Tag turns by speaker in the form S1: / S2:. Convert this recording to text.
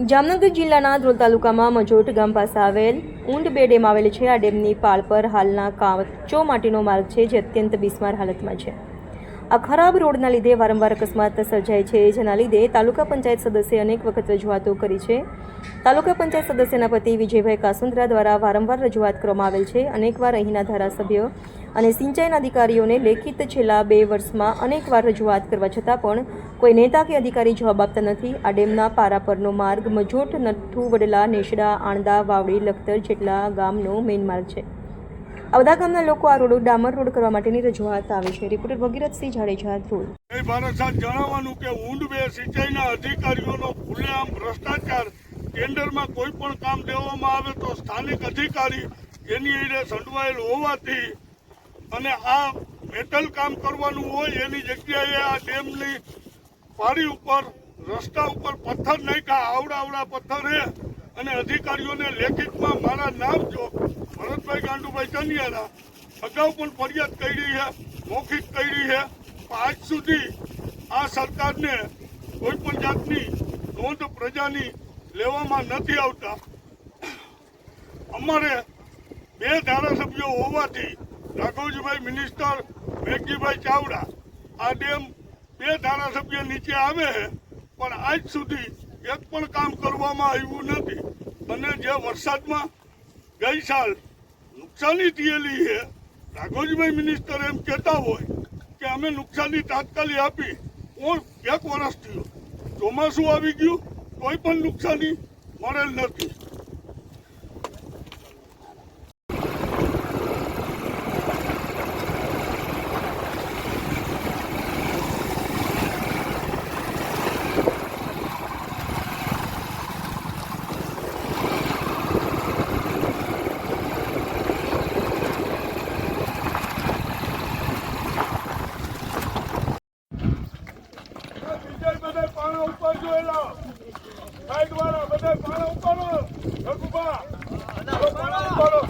S1: જામનગર જિલ્લાના ધ્રોલ તાલુકામાં મજોટ ગામ પાસે આવેલ ઊંડ બે ડેમ આવેલ છે। આ ડેમની પાળ પર હાલના કાચો માટીનો માર્ગ છે, જે અત્યંત બિસ્માર હાલતમાં છે। આ ખરાબ રોડના લીધે વારંવાર અકસ્માત સર્જાય છે, જેના લીધે તાલુકા પંચાયત સદસ્યે અનેક વખત રજૂઆતો કરી છે। તાલુકા પંચાયત સદસ્યના પતિ વિજયભાઈ કાસુંદ્રા દ્વારા વારંવાર રજૂઆત કરવામાં આવેલ છે। અનેકવાર અહીંના ધારાસભ્ય અને સિંચાઈના અધિકારીઓને લેખિત છેલ્લા 2 વર્ષમાં અનેકવાર રજૂઆત કરવા છતાં પણ કોઈ નેતા કે અધિકારી જવાબ આપતા નથી। આ ડેમના પારા પરનો માર્ગ મજોટ, નઠ્ઠુ, વડલા, નેશડા, આણદા, વાવડી, લખતર જેટલા ગામનો મેઇન માર્ગ છે। આ બધા ગામના લોકો આ રોડ ડામર રોડ કરવા માટેની રજૂઆત આવે છે। રિપોર્ટર ભગીરથસિંહ જાડેજા, ધ્રોલ।
S2: ભારત સાથે જણાવવાનું કે ઊંડ બે સિંચાઈના અધિકારીઓનો ખુલ્લેઆમ ભ્રષ્ટાચાર, ટેન્ડરમાં કોઈ પણ કામ દેવામાં આવે તો સ્થાનિક અધિકારી એની એરે સંડવાયેલ હોવાથી અને આ મેટલ કામ કરવાનું હોય એની જગ્યાએ આ ડેમની પારી ઉપર રસ્તા ઉપર પથ્થર નાખ્યા, આવડા પથ્થર હે અને અધિકારીઓને લેખિતમાં મારા નામ જો ભરતભાઈ ગાંડુભાઈ ચનિયાના અગાઉ પણ ફરિયાદ કરી છે, મૌખિક કરી છે, આજ સુધી આ સરકારને કોઈ પણ જાતની નોંધ પ્રજાની લેવામાં નથી આવતા। અમારે 2 ધારાસભ્યો હોવાથી રાઘવજીભાઈ મિનિસ્ટર, મેઘજીભાઈ ચાવડા, આ ડેમ 2 ધારાસભ્ય નીચે આવે છે, પણ આજ સુધી એક પણ કામ કરવામાં આવ્યું નથી। અને જે વરસાદમાં ગઈ સાલ નુકસાની થયેલી છે, રાઘવજીભાઈ મિનિસ્ટર એમ કહેતા હોય કે અમે નુકસાની તાત્કાલિક આપી, પણ 1 વર્ષ થયું, ચોમાસું આવી ગયું, કોઈ પણ નુકસાની મળેલ નથી। પાણા ઉપર જોયેલા સાઈડ વાળા બધા પાણા ઉપાડો, રઘુભા પાણા ઉપાડો।